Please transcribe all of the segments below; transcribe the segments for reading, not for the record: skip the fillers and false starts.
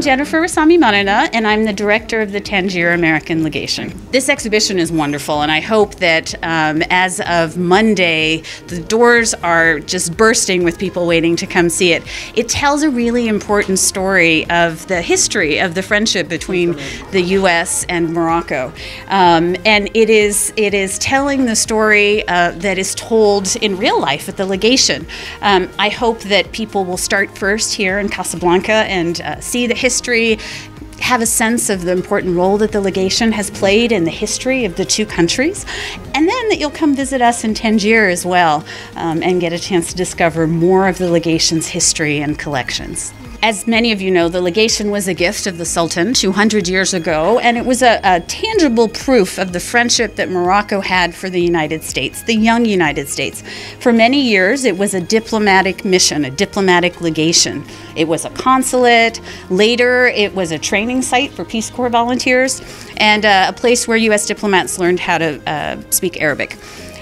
Jennifer Rasami Manana, and I'm the director of the Tanger American Legation. This exhibition is wonderful, and I hope that as of Monday, the doors are just bursting with people waiting to come see it. It tells a really important story of the history of the friendship between the U.S. and Morocco. And it is telling the story that is told in real life at the Legation. I hope that people will start first here in Casablanca and see the history, have a sense of the important role that the Legation has played in the history of the two countries, and then that you'll come visit us in Tanger as well and get a chance to discover more of the Legation's history and collections. As many of you know, the Legation was a gift of the Sultan 200 years ago, and it was a tangible proof of the friendship that Morocco had for the United States, the young United States. For many years, it was a diplomatic mission, a diplomatic legation. It was a consulate. Later, it was a training site for Peace Corps volunteers, and a place where U.S. diplomats learned how to speak Arabic.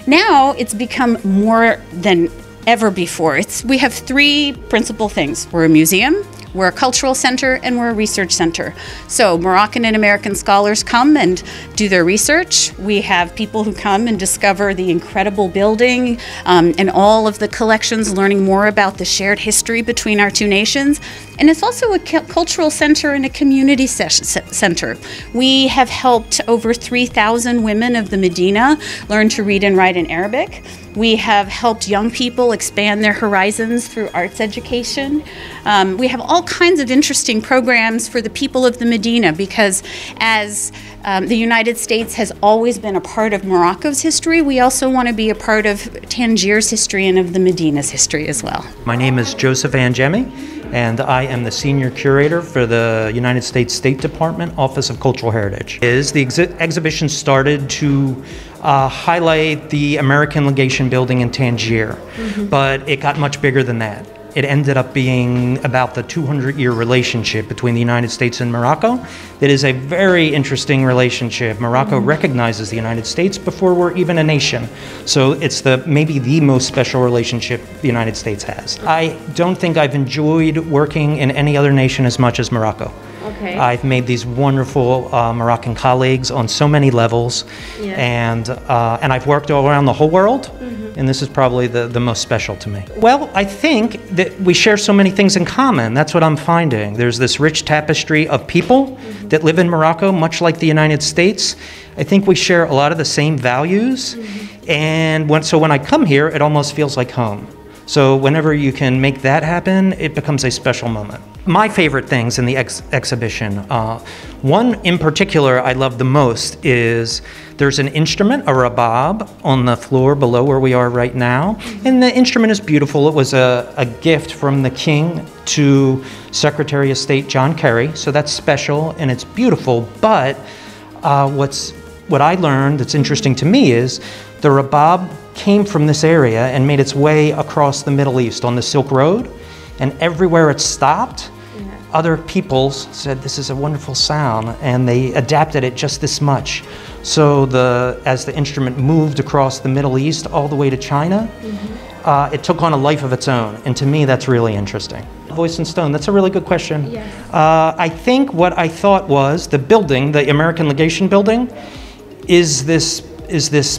Now, it's become more than ever before. We have three principal things. We're a museum, we're a cultural center, and we're a research center. So Moroccan and American scholars come and do their research. We have people who come and discover the incredible building and all of the collections, learning more about the shared history between our two nations. And it's also a cultural center and a community center. We have helped over 3,000 women of the Medina learn to read and write in Arabic. We have helped young people expand their horizons through arts education. We have all kinds of interesting programs for the people of the Medina because as the United States has always been a part of Morocco's history, we also want to be a part of Tanger's history and of the Medina's history as well. My name is Joseph Angemi, and I am the Senior Curator for the United States State Department Office of Cultural Heritage. The exhibition started to highlight the American Legation building in Tanger, but it got much bigger than that. It ended up being about the 200-year relationship between the United States and Morocco. It is a very interesting relationship. Morocco recognizes the United States before we're even a nation. So it's maybe the most special relationship the United States has. I don't think I've enjoyed working in any other nation as much as Morocco. Okay. I've made these wonderful Moroccan colleagues on so many levels, and I've worked all around the whole world, and this is probably the most special to me. Well, I think that we share so many things in common. That's what I'm finding. There's this rich tapestry of people that live in Morocco, much like the United States. I think we share a lot of the same values, and so when I come here, it almost feels like home. So whenever you can make that happen, it becomes a special moment. My favorite things in the exhibition, one in particular I love the most is there's an instrument, a rabab, on the floor below where we are right now. And the instrument is beautiful. It was a gift from the king to Secretary of State John Kerry. So that's special and it's beautiful. But what I learned that's interesting to me is the rabab came from this area and made its way across the Middle East on the Silk Road. And everywhere it stopped, other peoples said, this is a wonderful sound, and they adapted it just this much. So as the instrument moved across the Middle East all the way to China, it took on a life of its own. And to me, that's really interesting. Voice in stone, that's a really good question. Yes. I think what I thought was the building, the American Legation building, is this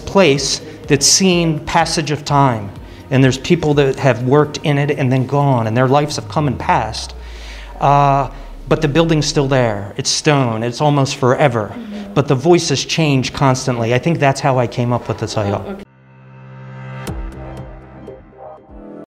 place that's seen passage of time. And there's people that have worked in it and then gone, and their lives have come and passed. But the building's still there. It's stone. It's almost forever. But the voices change constantly. I think that's how I came up with the title. Oh, okay.